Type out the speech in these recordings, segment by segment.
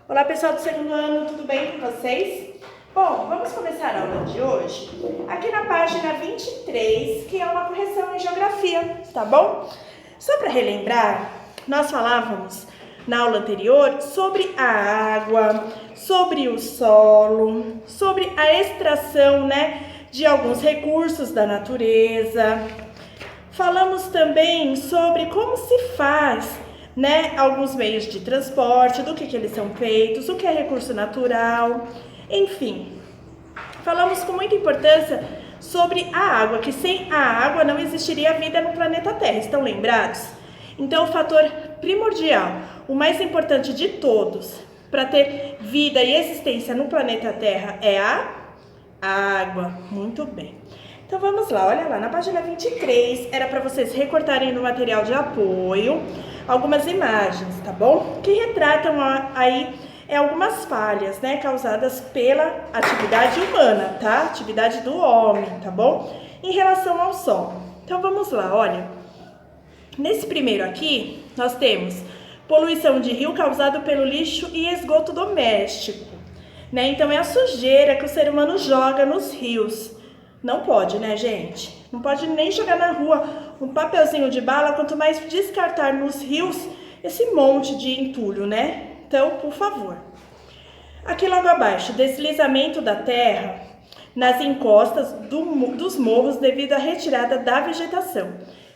Olá pessoal do segundo ano, tudo bem com vocês? Bom, vamos começar a aula de hoje aqui na página 23, que é uma correção em geografia, tá bom? Só para relembrar, nós falávamos na aula anterior sobre a água, sobre o solo, sobre a extração, de alguns recursos da natureza. Falamos também sobre como se faz alguns meios de transporte, do que eles são feitos, o que é recurso natural, enfim. Falamos com muita importância sobre a água, que sem a água não existiria vida no planeta Terra, estão lembrados? Então, o fator primordial, o mais importante de todos, para ter vida e existência no planeta Terra é a água. Muito bem. Então vamos lá, olha lá, na página 23, era para vocês recortarem no material de apoio algumas imagens, tá bom? Que retratam aí algumas falhas, causadas pela atividade humana, tá? Atividade do homem, tá bom? Em relação ao solo. Então vamos lá, olha. Nesse primeiro aqui, nós temos poluição de rio causada pelo lixo e esgoto doméstico, Então é a sujeira que o ser humano joga nos rios. Não pode, gente? Não pode nem jogar na rua um papelzinho de bala, quanto mais descartar nos rios esse monte de entulho, Então, por favor. Aqui logo abaixo, deslizamento da terra nas encostas dos morros devido à retirada da vegetação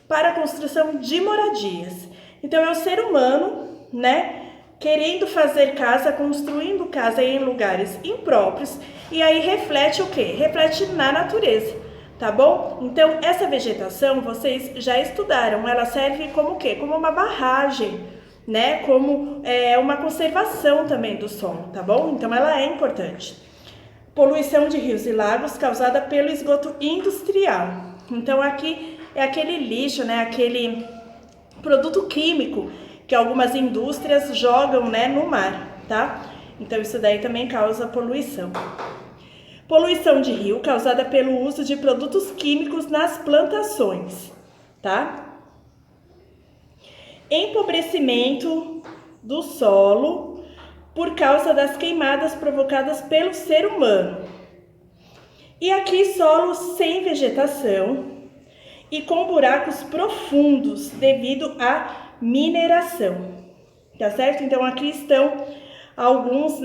para a construção de moradias. Então, é o ser humano, querendo fazer casa, construindo casa em lugares impróprios, e aí reflete o quê? Reflete na natureza, tá bom? Então, essa vegetação, vocês já estudaram, ela serve como o quê? Como uma barragem, Como uma conservação também do solo, tá bom? Então, ela é importante. Poluição de rios e lagos causada pelo esgoto industrial. Então, aqui é aquele lixo, aquele produto químico que algumas indústrias jogam, no mar, tá? Então, isso daí também causa poluição. Poluição de rio causada pelo uso de produtos químicos nas plantações, tá? Empobrecimento do solo por causa das queimadas provocadas pelo ser humano. E aqui, solo sem vegetação e com buracos profundos devido à mineração, tá certo? Então, aqui estão alguns,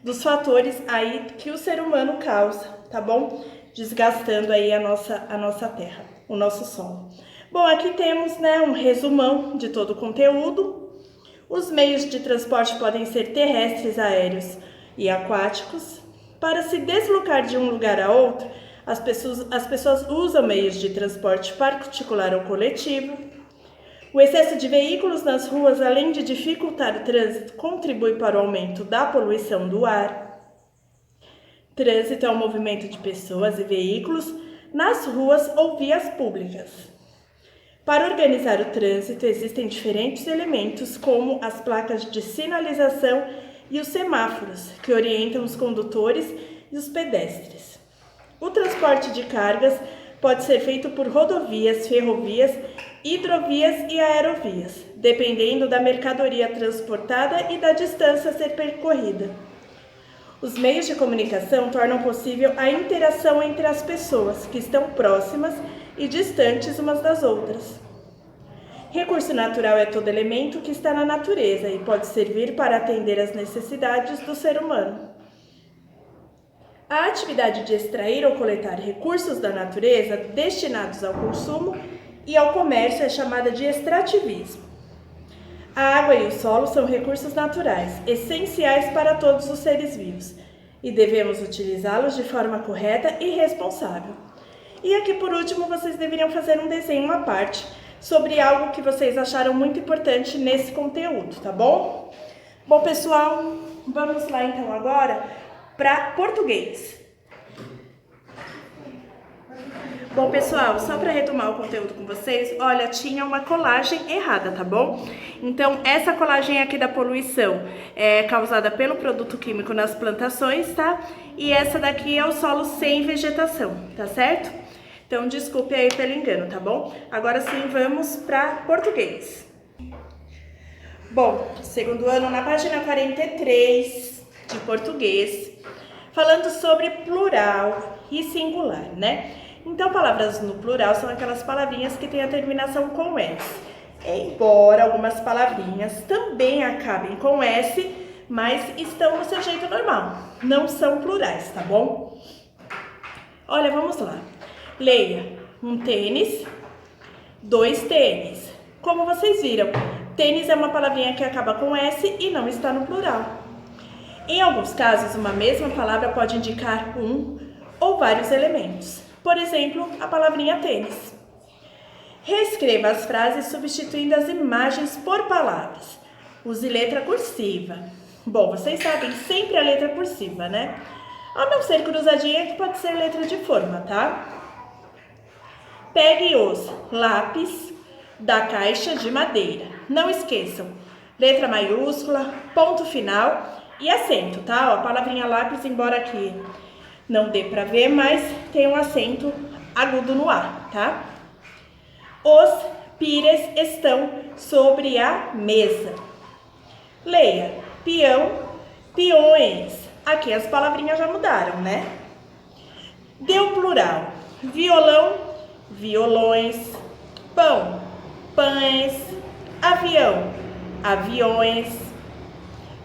dos fatores aí que o ser humano causa, tá bom? Desgastando aí a nossa terra, o nosso solo. Bom, aqui temos, um resumão de todo o conteúdo. Os meios de transporte podem ser terrestres, aéreos e aquáticos. Para se deslocar de um lugar a outro, as pessoas usam meios de transporte particular ou coletivo. O excesso de veículos nas ruas, além de dificultar o trânsito, contribui para o aumento da poluição do ar. Trânsito é o movimento de pessoas e veículos nas ruas ou vias públicas. Para organizar o trânsito, existem diferentes elementos, como as placas de sinalização e os semáforos, que orientam os condutores e os pedestres. O transporte de cargas pode ser feito por rodovias, ferrovias, hidrovias e aerovias, dependendo da mercadoria transportada e da distância a ser percorrida. Os meios de comunicação tornam possível a interação entre as pessoas que estão próximas e distantes umas das outras. Recurso natural é todo elemento que está na natureza e pode servir para atender às necessidades do ser humano. A atividade de extrair ou coletar recursos da natureza destinados ao consumo e ao comércio é chamada de extrativismo. A água e o solo são recursos naturais, essenciais para todos os seres vivos, e devemos utilizá-los de forma correta e responsável. E aqui, por último, vocês deveriam fazer um desenho à parte sobre algo que vocês acharam muito importante nesse conteúdo, tá bom? Bom, pessoal, vamos lá então agora para português. Bom, pessoal, só para retomar o conteúdo com vocês, olha, tinha uma colagem errada, tá bom? Então, essa colagem aqui da poluição é causada pelo produto químico nas plantações, tá? E essa daqui é o solo sem vegetação, tá certo? Então, desculpe aí pelo engano, tá bom? Agora sim, vamos para português. Bom, segundo ano, na página 43 de português, falando sobre plural e singular, né? Então, palavras no plural são aquelas palavrinhas que têm a terminação com S. Embora algumas palavrinhas também acabem com S, mas estão no seu jeito normal. Não são plurais, tá bom? Olha, vamos lá. Leia: um tênis, dois tênis. Como vocês viram, tênis é uma palavrinha que acaba com S e não está no plural. Em alguns casos, uma mesma palavra pode indicar um ou vários elementos. Por exemplo, a palavrinha tênis. Reescreva as frases substituindo as imagens por palavras. Use letra cursiva. Bom, vocês sabem sempre a letra cursiva, né? A não ser cruzadinha, que pode ser letra de forma, tá? Pegue os lápis da caixa de madeira. Não esqueçam, letra maiúscula, ponto final e acento, tá? Ó, a palavrinha lápis, embora aqui não dê pra ver, mas tem um acento agudo no A, tá? Os pires estão sobre a mesa. Leia: peão, peões. Aqui as palavrinhas já mudaram, né? Deu plural: violão, violões. Pão, pães. Avião, aviões.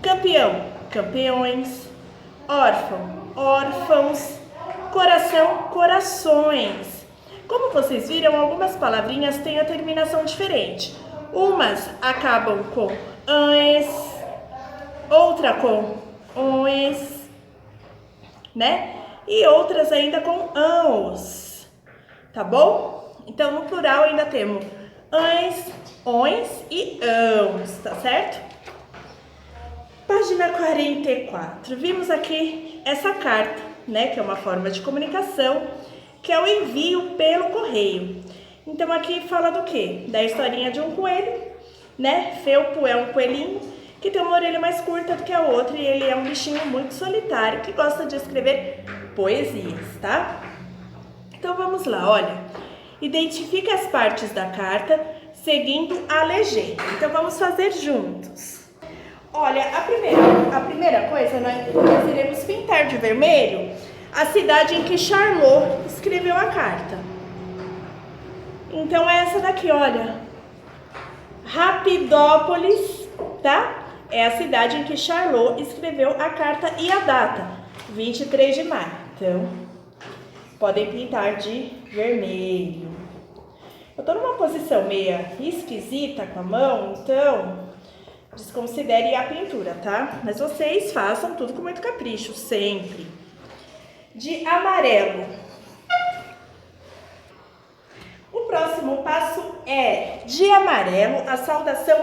Campeão, campeões. Órfão, órfãos. Coração, corações. Como vocês viram, algumas palavrinhas têm a terminação diferente. Umas acabam com ans, outra com ons, né? E outras ainda com ãos, tá bom? Então, no plural ainda temos ans, ons e ãos, tá certo? Página 44. Vimos aqui essa carta, né? Que é uma forma de comunicação, que é o envio pelo correio. Então, aqui fala do quê? Da historinha de um coelho, né? Felpo é um coelhinho que tem uma orelha mais curta do que a outra e ele é um bichinho muito solitário que gosta de escrever poesias, tá? Então, vamos lá, olha. Identifique as partes da carta seguindo a legenda. Então, vamos fazer juntos. Olha, a primeira coisa, nós iremos pintar de vermelho a cidade em que Charlot escreveu a carta. Então, é essa daqui, olha. Rapidópolis, tá? É a cidade em que Charlot escreveu a carta e a data, 23 de maio. Então, podem pintar de vermelho. Eu tô numa posição meia esquisita com a mão, então desconsidere a pintura, tá? Mas vocês façam tudo com muito capricho, sempre. De amarelo. O próximo passo é de amarelo, a saudação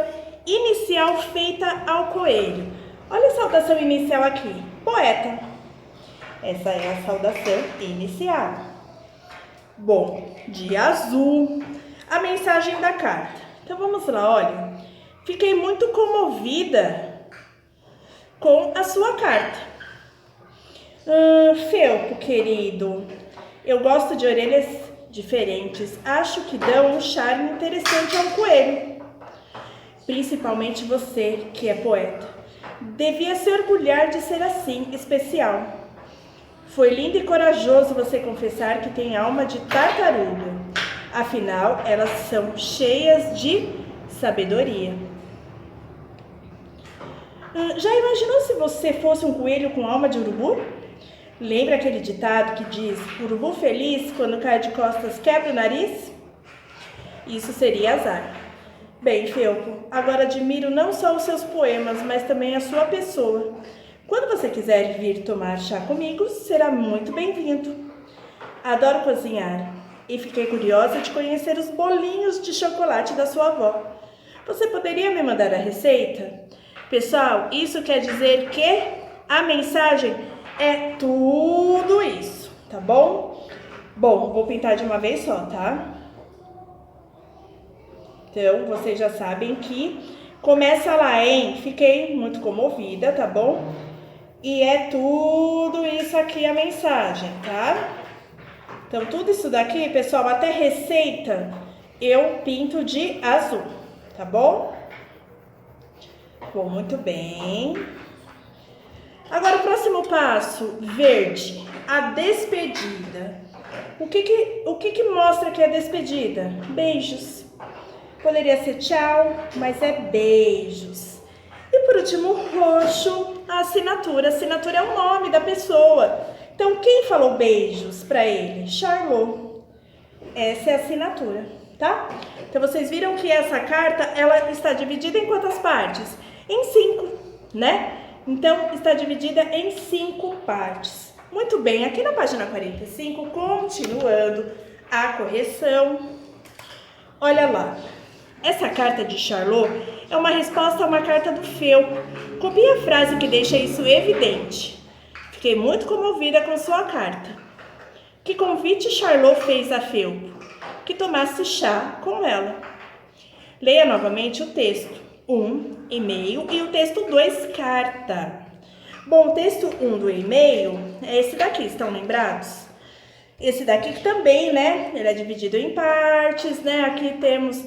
inicial feita ao coelho. Olha a saudação inicial aqui. Poeta. Essa é a saudação inicial. Bom, de azul, a mensagem da carta. Então vamos lá, olha. Fiquei muito comovida com a sua carta. Felpo, querido, eu gosto de orelhas diferentes. Acho que dão um charme interessante ao coelho. Principalmente você, que é poeta. Devia se orgulhar de ser assim, especial. Foi lindo e corajoso você confessar que tem alma de tartaruga. Afinal, elas são cheias de sabedoria. Já imaginou se você fosse um coelho com alma de urubu? Lembra aquele ditado que diz: urubu feliz, quando cai de costas, quebra o nariz? Isso seria azar. Bem, Felpo, agora admiro não só os seus poemas, mas também a sua pessoa. Quando você quiser vir tomar chá comigo, será muito bem-vindo. Adoro cozinhar e fiquei curiosa de conhecer os bolinhos de chocolate da sua avó. Você poderia me mandar a receita? Pessoal, isso quer dizer que a mensagem é tudo isso, tá bom? Bom, vou pintar de uma vez só, tá? Então, vocês já sabem que começa lá em fiquei muito comovida, tá bom? E é tudo isso aqui a mensagem, tá? Então, tudo isso daqui, pessoal, até receita, eu pinto de azul, tá bom? Bom, muito bem. Agora o próximo passo, verde, a despedida. O que mostra que é despedida? Beijos. Poderia ser tchau, mas é beijos. E por último, roxo, a assinatura. A assinatura é o nome da pessoa. Então, quem falou beijos para ele? Charlot. Essa é a assinatura, tá? Então, vocês viram que essa carta, ela está dividida em quantas partes? Em 5, né? Então, está dividida em 5 partes. Muito bem, aqui na página 45, continuando a correção. Olha lá. Essa carta de Charlot é uma resposta a uma carta do Feu. Copie a frase que deixa isso evidente. Fiquei muito comovida com sua carta. Que convite Charlot fez a Felpo? Que tomasse chá com ela. Leia novamente o texto 1, e-mail, e o texto 2, carta. Bom, o texto 1 do e-mail é esse daqui, estão lembrados? Esse daqui que também, né, ele é dividido em partes, né, aqui temos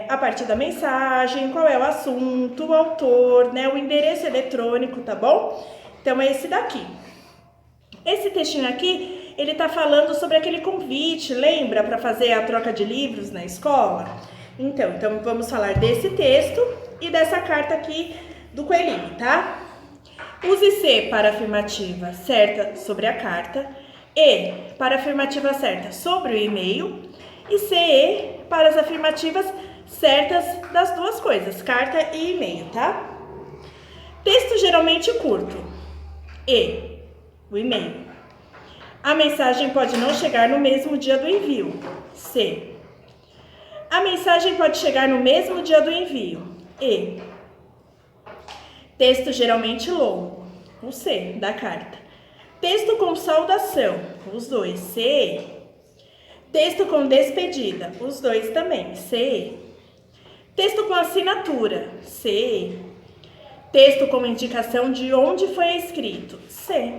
a partir da mensagem, qual é o assunto, o autor, né, o endereço eletrônico, tá bom? Então, é esse daqui. Esse textinho aqui, ele tá falando sobre aquele convite, lembra, para fazer a troca de livros na escola? Então vamos falar desse texto e dessa carta aqui do coelhinho, tá? Use C para a afirmativa certa sobre a carta, E para a afirmativa certa sobre o e-mail e CE para as afirmativas certas das duas coisas, carta e e-mail, tá? Texto geralmente curto. E, o e-mail. A mensagem pode não chegar no mesmo dia do envio. C. A mensagem pode chegar no mesmo dia do envio. E. Texto geralmente longo. O C, da carta. Texto com saudação. Os dois. C. Texto com despedida. Os dois também. C. Texto com assinatura. C. Texto com indicação de onde foi escrito. C.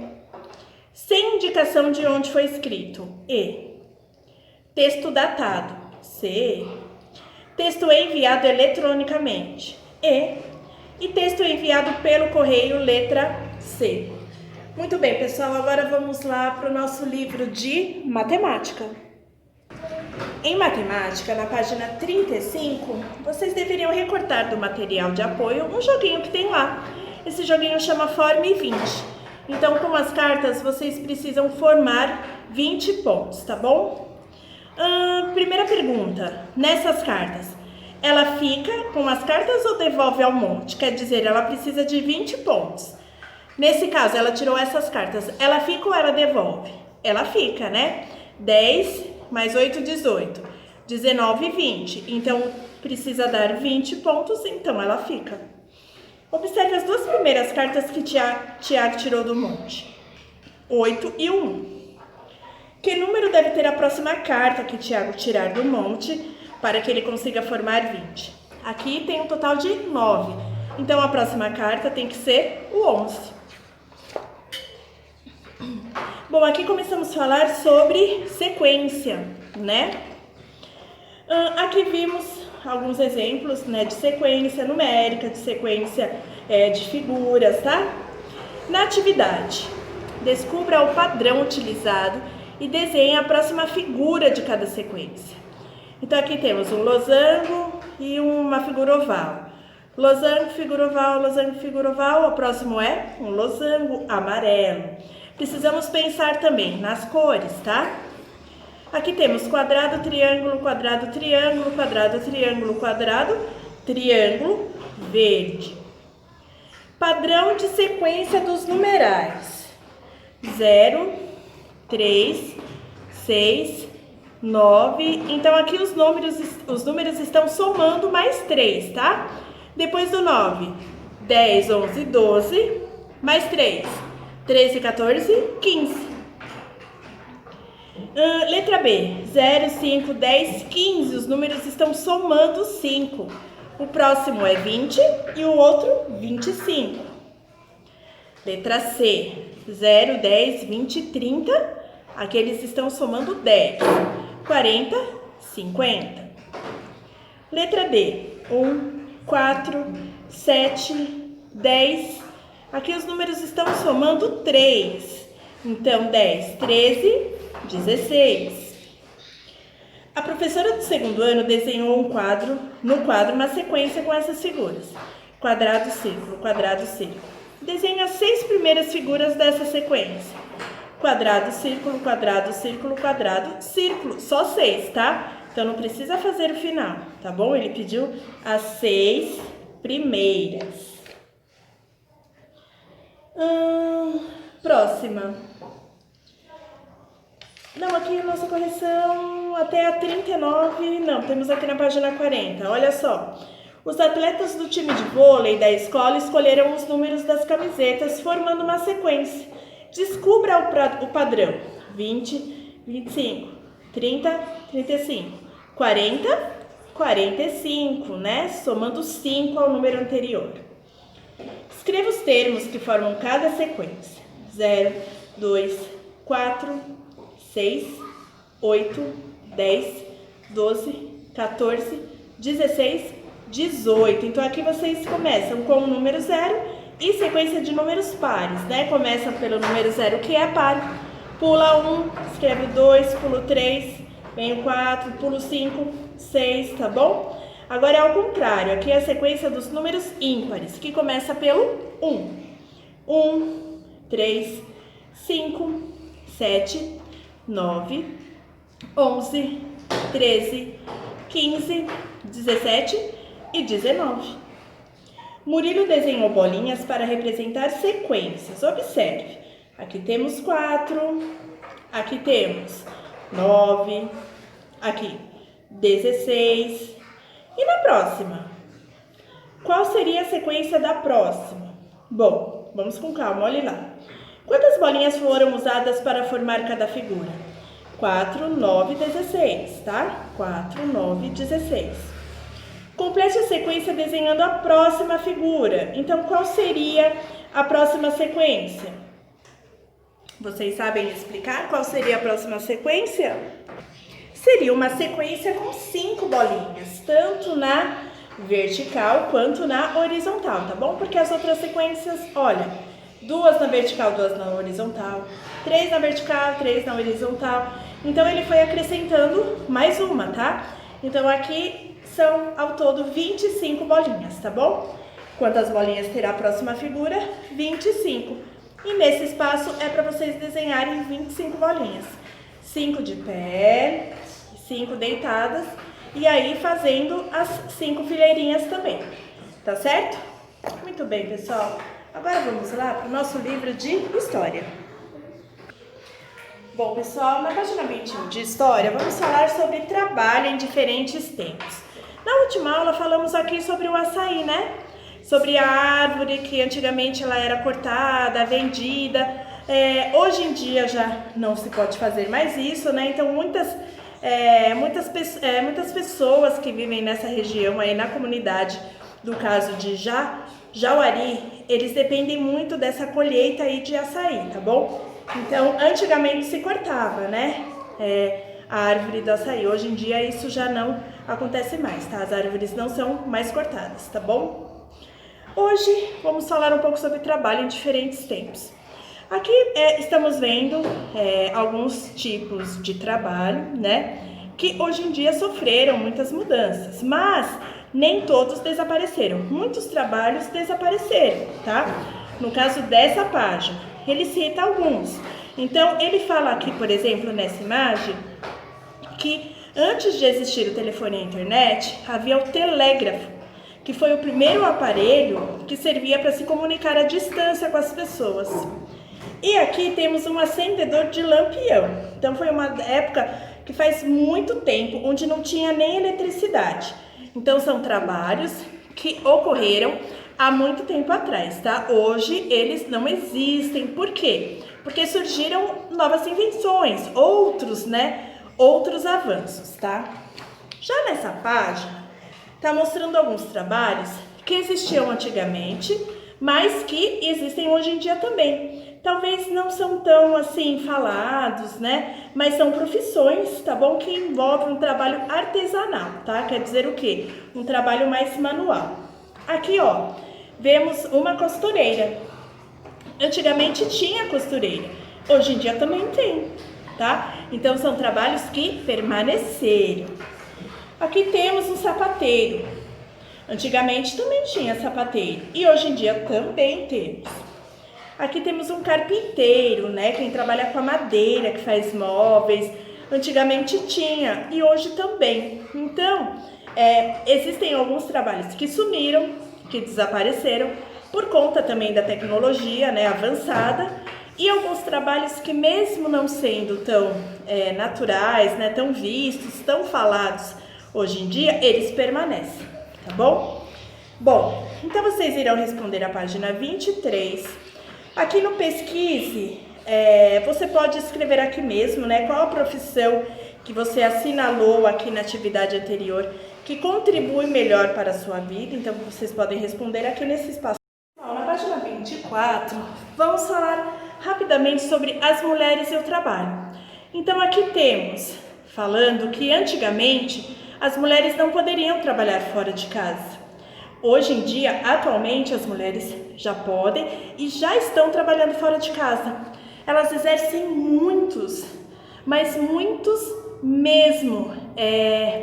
Sem indicação de onde foi escrito. E. Texto datado. C. Texto enviado eletronicamente. E texto enviado pelo correio, letra C. Muito bem, pessoal, agora vamos lá para o nosso livro de matemática. Em matemática, na página 35, vocês deveriam recortar do material de apoio um joguinho que tem lá. Esse joguinho chama Forme 20. Então, com as cartas, vocês precisam formar 20 pontos, tá bom? Primeira pergunta, nessas cartas, ela fica com as cartas ou devolve ao monte? Quer dizer, ela precisa de 20 pontos. Nesse caso, ela tirou essas cartas, ela fica ou ela devolve? Ela fica, né? 10 mais 8, 18. 19, 20. Então, precisa dar 20 pontos, então ela fica. Observe as duas primeiras cartas que Tiago tirou do monte. 8 e 1. Que número deve ter a próxima carta que Tiago tirar do monte para que ele consiga formar 20? Aqui tem um total de 9. Então, a próxima carta tem que ser o 11. Bom, aqui começamos a falar sobre sequência, né? Aqui vimos alguns exemplos, né, de sequência numérica, de sequência de figuras, tá? Na atividade, descubra o padrão utilizado e desenhe a próxima figura de cada sequência. Então, aqui temos um losango e uma figura oval. Losango, figura oval, o próximo é um losango amarelo. Precisamos pensar também nas cores, tá? Aqui temos quadrado, triângulo, quadrado, triângulo, quadrado, triângulo, quadrado, triângulo, verde. Padrão de sequência dos numerais. 0, 3, 6, 9. Então, aqui os números estão somando mais 3, tá? Depois do 9, 10, 11, 12, mais 3, 13, 14, 15. Letra B, 0, 5, 10, 15. Os números estão somando 5. O próximo é 20 e o outro 25. Letra C, 0, 10, 20, 30. Aqueles estão somando 10. 40, 50. Letra D, 1, 4, 7, 10. Aqui os números estão somando 3. Então, 10, 13, 16. A professora do segundo ano desenhou no quadro uma sequência com essas figuras. Quadrado, círculo, quadrado, círculo. Desenha as 6 primeiras figuras dessa sequência. Quadrado, círculo, quadrado, círculo, quadrado, círculo. Só 6, tá? Então, não precisa fazer o final, tá bom? Ele pediu as 6 primeiras. Próxima. Não, aqui a nossa correção até a 39, não, temos aqui na página 40, olha só. Os atletas do time de vôlei da escola escolheram os números das camisetas, formando uma sequência. Descubra o padrão. 20, 25, 30, 35, 40, 45, né? Somando 5 ao número anterior. Escreva os termos que formam cada sequência. 0, 2, 4, 6, 8, 10, 12, 14, 16, 18. Então, aqui vocês começam com o número 0 e sequência de números pares, né? Começa pelo número 0, que é par. Pula 1, escreve o 2, pula o 3, vem o 4, pula o 5, 6, tá bom? Agora é ao contrário, aqui é a sequência dos números ímpares, que começa pelo 1. 1, 3, 5, 7, 9, 11, 13, 15, 17 e 19. Murilo desenhou bolinhas para representar sequências. Observe, aqui temos 4, aqui temos 9, aqui 16. E na próxima? Qual seria a sequência da próxima? Bom, vamos com calma, olhe lá. Quantas bolinhas foram usadas para formar cada figura? 4, 9, 16, tá? 4, 9, 16. Complete a sequência desenhando a próxima figura. Então, qual seria a próxima sequência? Vocês sabem explicar qual seria a próxima sequência? Seria uma sequência com 5 bolinhas, tanto na vertical quanto na horizontal, tá bom? Porque as outras sequências, olha, 2 na vertical, 2 na horizontal, 3 na vertical, 3 na horizontal. Então, ele foi acrescentando mais uma, tá? Então, aqui são, ao todo, 25 bolinhas, tá bom? Quantas bolinhas terá a próxima figura? 25. E nesse espaço é para vocês desenharem 25 bolinhas. 5 de pé, 5 deitadas, e aí fazendo as 5 fileirinhas também, tá certo? Muito bem, pessoal. Agora vamos lá para o nosso livro de História. Bom, pessoal, na página 21 de História, vamos falar sobre trabalho em diferentes tempos. Na última aula falamos aqui sobre o açaí, né? Sobre a árvore que antigamente ela era cortada, vendida. Hoje em dia já não se pode fazer mais isso, né? Então muitas pessoas que vivem nessa região aí na comunidade, do caso de Jauari, eles dependem muito dessa colheita aí de açaí, tá bom? Então antigamente se cortava, né? A árvore do açaí. Hoje em dia isso já não acontece mais, tá? As árvores não são mais cortadas, tá bom? Hoje vamos falar um pouco sobre trabalho em diferentes tempos. Aqui estamos vendo alguns tipos de trabalho, né, que hoje em dia sofreram muitas mudanças, mas nem todos desapareceram. Muitos trabalhos desapareceram, tá? No caso dessa página, ele cita alguns. Então, ele fala aqui, por exemplo, nessa imagem, que antes de existir o telefone e a internet, havia o telégrafo, que foi o primeiro aparelho que servia para se comunicar à distância com as pessoas. E aqui temos um acendedor de lampião. Então foi uma época que faz muito tempo, onde não tinha nem eletricidade. Então são trabalhos que ocorreram há muito tempo atrás, tá? Hoje eles não existem. Por quê? Porque surgiram novas invenções, outros avanços, tá? Já nessa página, tá mostrando alguns trabalhos que existiam antigamente, mas que existem hoje em dia também. Talvez não são tão assim falados, né? Mas são profissões, tá bom? Que envolvem um trabalho artesanal, tá? Quer dizer o quê? Um trabalho mais manual. Aqui, ó, vemos uma costureira. Antigamente tinha costureira, hoje em dia também tem, tá? Então, são trabalhos que permaneceram. Aqui temos um sapateiro. Antigamente também tinha sapateiro e hoje em dia também temos. Aqui temos um carpinteiro, né? Quem trabalha com a madeira, que faz móveis. Antigamente tinha e hoje também. Então, existem alguns trabalhos que sumiram, que desapareceram, por conta também da tecnologia, né, avançada, e alguns trabalhos que mesmo não sendo tão naturais, né, tão vistos, tão falados hoje em dia, eles permanecem, tá bom? Bom, então vocês irão responder a página 23. Aqui no Pesquise, você pode escrever aqui mesmo, né, qual a profissão que você assinalou aqui na atividade anterior, que contribui melhor para a sua vida. Então, vocês podem responder aqui nesse espaço. Na página 24, vamos falar rapidamente sobre as mulheres e o trabalho. Então, aqui temos, falando que antigamente as mulheres não poderiam trabalhar fora de casa. Hoje em dia, atualmente, as mulheres já podem e já estão trabalhando fora de casa. Elas exercem muitos, mas muitos mesmo,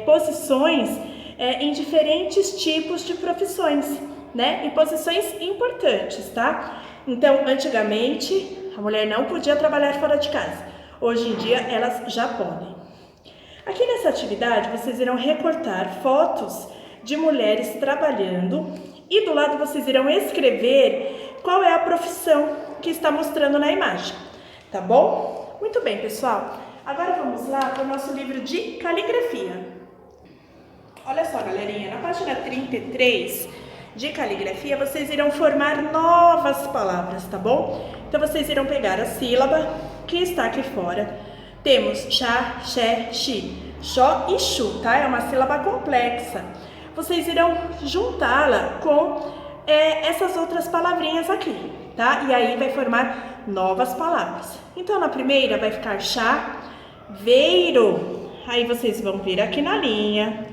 posições em diferentes tipos de profissões, né? Em posições importantes, tá? Então, antigamente, a mulher não podia trabalhar fora de casa. Hoje em dia, elas já podem. Aqui nessa atividade, vocês irão recortar fotos de mulheres trabalhando e do lado vocês irão escrever qual é a profissão que está mostrando na imagem, tá bom? Muito bem, pessoal. Agora vamos lá para o nosso livro de caligrafia. Olha só, galerinha, na página 33 de caligrafia, vocês irão formar novas palavras, tá bom? Então, vocês irão pegar a sílaba que está aqui fora. Temos chá, xé, xi, xó e chu, tá? É uma sílaba complexa. Vocês irão juntá-la com essas outras palavrinhas aqui, tá? E aí vai formar novas palavras. Então, na primeira vai ficar chá, veiro. Aí vocês vão vir aqui na linha,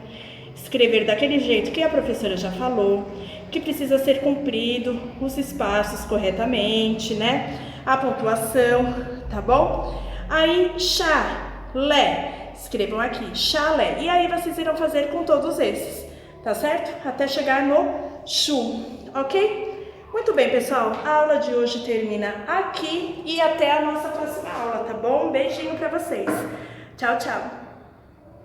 escrever daquele jeito que a professora já falou, que precisa ser cumprido os espaços corretamente, né? A pontuação, tá bom? Aí, chalé, escrevam aqui, chalé. E aí vocês irão fazer com todos esses, tá certo? Até chegar no chu, ok? Muito bem, pessoal, a aula de hoje termina aqui e até a nossa próxima aula, tá bom? Um beijinho pra vocês. Tchau, tchau.